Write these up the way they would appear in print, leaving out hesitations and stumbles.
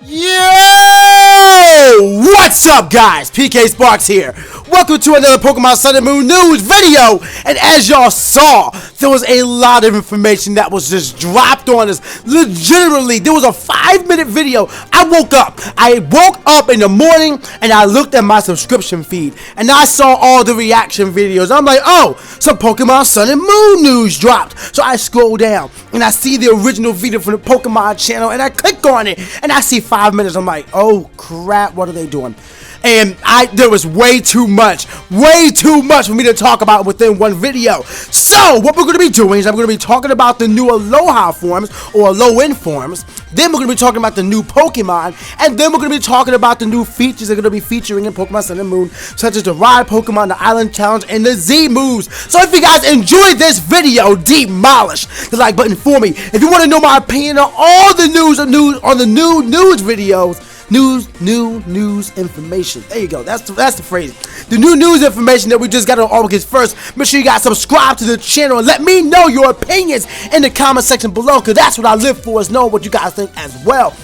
Yo! What's up, guys? PKSparkxx here. Welcome to another Pokemon Sun and Moon news video. And as y'all saw, there was a lot of information that was just dropped on us. Legitimately, there was a 5-minute video. I woke up in the morning and I looked at my subscription feed and I saw all the reaction videos. I'm like, oh, some Pokemon Sun and Moon news dropped. So I scroll down and I see the original video from the Pokemon channel and I click on it and I see 5 minutes. I'm like, oh crap, what are they doing? And there was way too much for me to talk about within one video. So what we're going to be doing is I'm going to be talking about the new Aloha forms or low-end forms. Then we're going to be talking about the new Pokemon, and then we're going to be talking about the new features that are going to be featuring in Pokemon Sun and Moon, such as the Ride Pokemon, the Island Challenge, and the Z moves. So if you guys enjoyed this video, demolish the like button for me. If you want to know my opinion on all the news on the new news videos. News information. There you go. That's the phrase. The new news information that we just got on August 1st. Make sure you guys subscribe to the channel and let me know your opinions in the comment section below, because that's what I live for, is knowing what you guys think as well.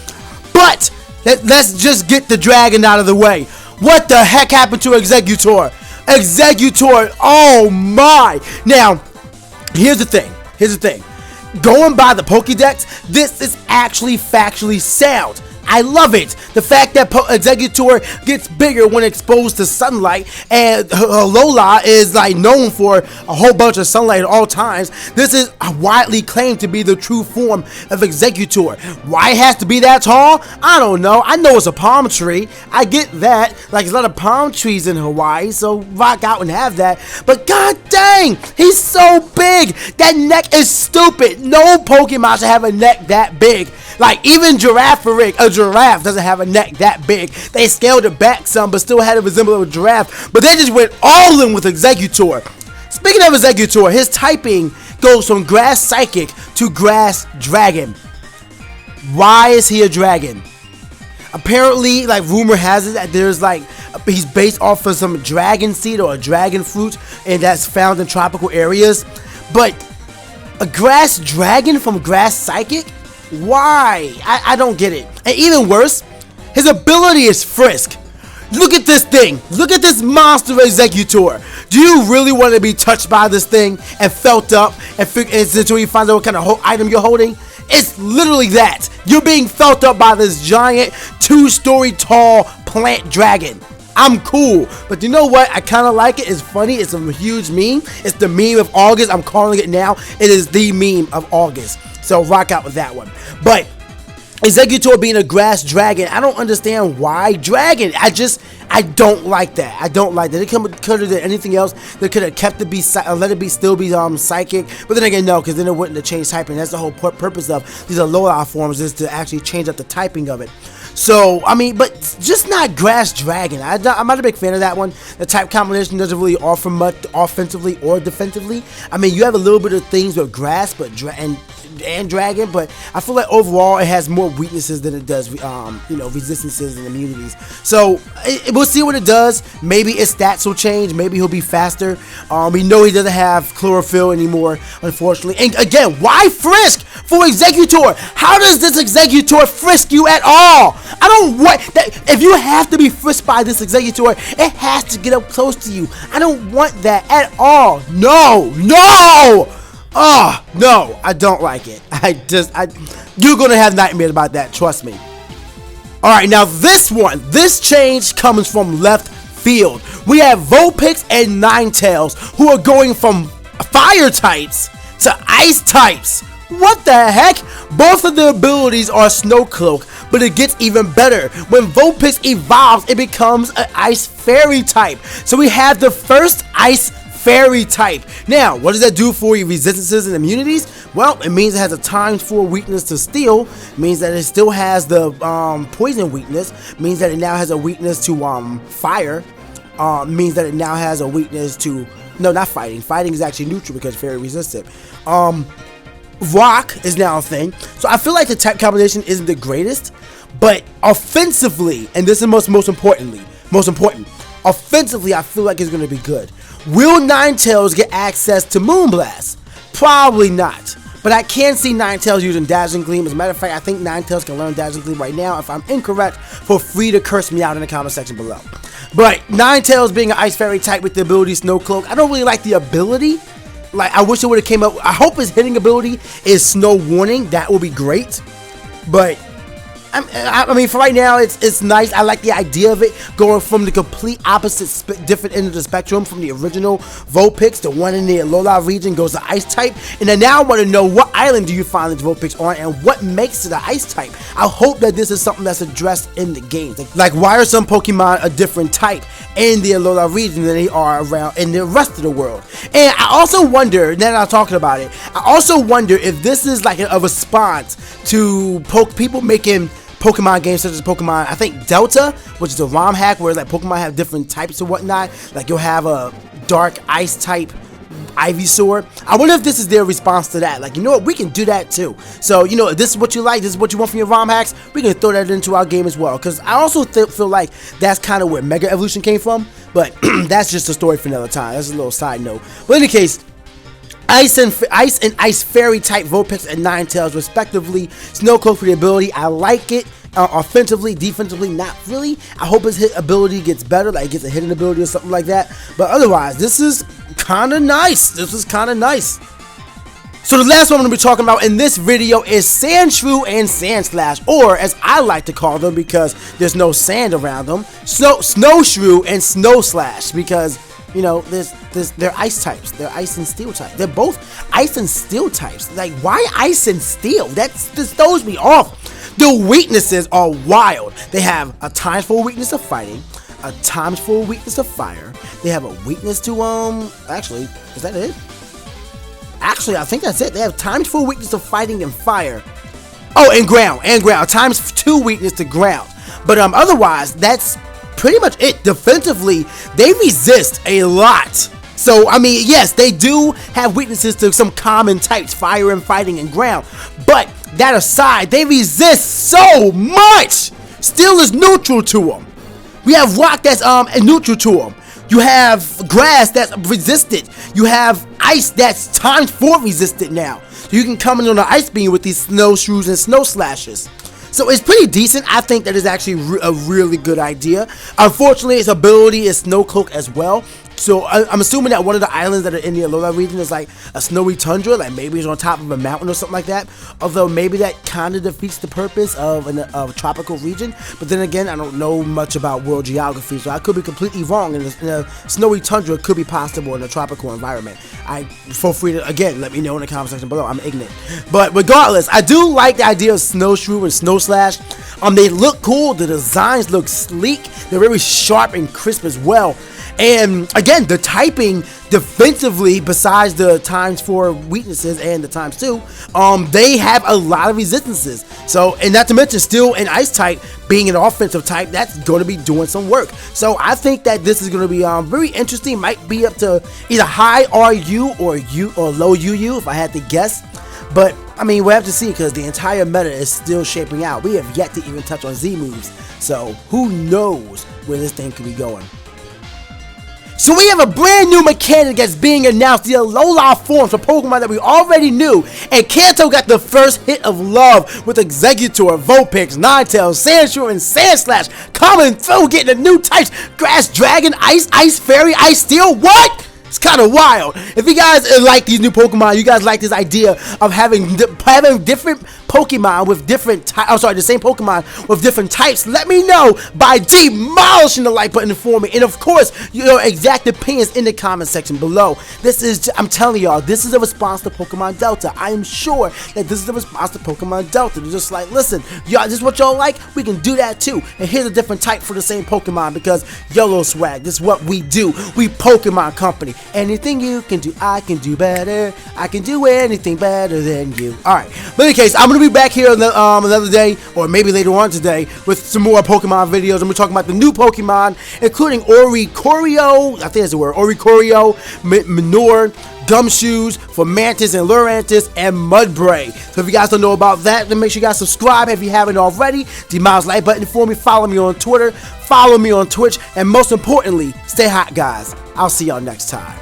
But let's just get the dragon out of the way. What the heck happened to Exeggutor? Exeggutor, oh my. Now, here's the thing. Going by the Pokédex, this is actually factually sound. I love it. The fact that Exeggutor gets bigger when exposed to sunlight, and Alola is like known for a whole bunch of sunlight at all times. This is widely claimed to be the true form of Exeggutor. Why it has to be that tall? I don't know. I know it's a palm tree. I get that. Like, there's a lot of palm trees in Hawaii, so rock out and have that. But god dang, he's so big. That neck is stupid. No Pokemon should have a neck that big. Like, even a giraffe doesn't have a neck that big. They scaled it back some, but still had a resemblance of a giraffe. But they just went all in with Exeggutor. Speaking of Exeggutor, his typing goes from Grass Psychic to Grass Dragon. Why is he a dragon? Apparently, like, rumor has it that there's like, he's based off of some dragon seed or a dragon fruit, and that's found in tropical areas. But a Grass Dragon from Grass Psychic? Why? I don't get it. And even worse, his ability is Frisk. Look at this thing. Look at this monster Exeggutor. Do you really want to be touched by this thing and felt up until you find out what kind of item you're holding? It's literally that. You're being felt up by this giant 2-story tall plant dragon. I'm cool, but you know what? I kind of like it. It's funny. It's a huge meme. It's the meme of August. I'm calling it now. It is the meme of August. So rock out with that one. But Exeggutor being a grass dragon, I don't understand why dragon. I don't like that. I don't like that. They could have done anything else. They could have kept it let it still be psychic. But then again, no, because then it wouldn't have changed typing. That's the whole purpose of these Alola forms, is to actually change up the typing of it. So, I mean, but just not Grass Dragon. I'm not a big fan of that one. The type combination doesn't really offer much offensively or defensively. I mean, you have a little bit of things with Grass, but and Dragon, but I feel like overall it has more weaknesses than it does, resistances and immunities. So we'll see what it does. Maybe its stats will change. Maybe he'll be faster. We know he doesn't have chlorophyll anymore, unfortunately. And again, why Frisk for Exeggutor? How does this Exeggutor frisk you at all? I don't want that. If you have to be frisked by this Exeggutor, it has to get up close to you. I don't want that at all. No. Oh, no, I don't like it. You're going to have nightmares about that, trust me. Alright, now this change comes from left field. We have Vulpix and Ninetails, who are going from fire types to ice types. What the heck? Both of the abilities are Snow Cloak, but it gets even better. When Vulpix evolves, it becomes an Ice Fairy type. So we have the first Ice Fairy type. Now, what does that do for your resistances and immunities? Well, it means it has a ×4 weakness to steel. It means that it still has the poison weakness. It means that it now has a weakness to fire. Means that it now has a weakness to, no, not fighting. Fighting is actually neutral because it's very resistant. Rock is now a thing. So I feel like the type combination isn't the greatest, but offensively, and this is most important, offensively, I feel like it's going to be good. Will Ninetails get access to Moonblast? Probably not. but I can see Ninetails using Dazzling Gleam. As a matter of fact, I think Ninetails can learn Dazzling Gleam right now. If I'm incorrect, feel free to curse me out in the comment section below. But Ninetails being an Ice Fairy type with the ability Snow Cloak, I don't really like the ability. Like, I wish it would have came up. I hope his hitting ability is Snow Warning. That would be great. But I mean, for right now, it's nice. I like the idea of it, going from the complete opposite, different end of the spectrum from the original Vulpix. The one in the Alola region goes to Ice type, and then now I want to know what island do you find this Vulpix on, and what makes it an Ice type. I hope that this is something that's addressed in the game. Like, why are some Pokemon a different type in the Alola region than they are around in the rest of the world? And I also wonder, now that I'm talking about it, I also wonder if this is like a response to people making Pokemon games such as Pokemon, I think Delta, which is a ROM hack where like Pokemon have different types and whatnot. Like, you'll have a dark ice type Ivysaur. I wonder if this is their response to that. Like, you know what, we can do that too. So, you know, if this is what you like, this is what you want from your ROM hacks, we can throw that into our game as well. Because I also feel like that's kind of where Mega Evolution came from. But that's just a story for another time. That's a little side note. But in any case, Ice and Ice Fairy type Vulpix and Ninetails respectively. Snow Cloak for the ability, I like it. Offensively, defensively, not really. I hope his hit ability gets better, like gets a hitting ability or something like that. But otherwise, this is kind of nice. So the last one I'm going to be talking about in this video is Sandshrew and Sandslash, or as I like to call them because there's no sand around them, Snowshrew and Snowslash, because, you know, they're ice types. They're ice and steel types. They're both ice and steel types. Like, why ice and steel? This throws me off. The weaknesses are wild. They have a ×4 weakness of fighting, a ×4 weakness of fire. They have a weakness to, actually, is that it? Actually, I think that's it. They have ×4 weakness of fighting and fire. Oh, and ground, ×2 weakness to ground. But otherwise, that's pretty much it. Defensively, they resist a lot. So, I mean, yes, they do have weaknesses to some common types, fire and fighting and ground. But that aside, they resist so much. Steel is neutral to them. We have rock that's neutral to them. You have grass that's resisted. You have ice that's ×4 resisted now. So you can come in on an ice beam with these Snowshrews and Snowslashes. So it's pretty decent. I think that is actually a really good idea. Unfortunately, its ability is Snow Cloak as well. So I'm assuming that one of the islands that are in the Alola region is like a snowy tundra, like maybe it's on top of a mountain or something like that. Although maybe that kind of defeats the purpose of a tropical region. But then again, I don't know much about world geography, so I could be completely wrong. And a snowy tundra could be possible in a tropical environment. Feel free to, again, let me know in the comment section below. I'm ignorant. But regardless, I do like the idea of Snowshrew and Snowslash. They look cool. The designs look sleek. They're very sharp and crisp as well. And again, the typing defensively, besides the ×4 weaknesses and the ×2, they have a lot of resistances. So, and not to mention, Steel and Ice type being an offensive type, that's going to be doing some work. So I think that this is going to be very interesting. Might be up to either high RU or low UU, if I had to guess. But I mean, we'll have to see, because the entire meta is still shaping out. We have yet to even touch on Z moves. So who knows where this thing could be going. So we have a brand new mechanic that's being announced, the Alola forms for Pokemon that we already knew, and Kanto got the first hit of love with Exeggutor, Vulpix, Ninetails, Sandshrew, and Sandslash coming through, getting the new types: Grass Dragon, Ice Fairy, Ice Steel. What? It's kind of wild. If you guys like these new Pokemon, you guys like this idea of having different Pokemon with different types, I'm sorry, the same Pokemon with different types, let me know by demolishing the like button for me. And of course, your exact opinions in the comment section below. This is, I'm telling y'all, this is a response to Pokemon Delta. I am sure that this is a response to Pokemon Delta. They're just like, listen, y'all, this is what y'all like, we can do that too. And here's a different type for the same Pokemon, because YOLO swag, this is what we do. We Pokemon Company. Anything you can do, I can do better. I can do anything better than you. Alright, but in any case, I'm going to be back here another day, or maybe later on today, with some more Pokemon videos. I'm going to be talking about the new Pokemon, including Oricorio, I think that's the word, Oricorio, Manure, Gumshoes for Mantis and Lurantis, and Mudbray. So if you guys don't know about that, then make sure you guys subscribe if you haven't already. Demolish like button for me. Follow me on Twitter. Follow me on Twitch. And most importantly, stay hot, guys. I'll see y'all next time.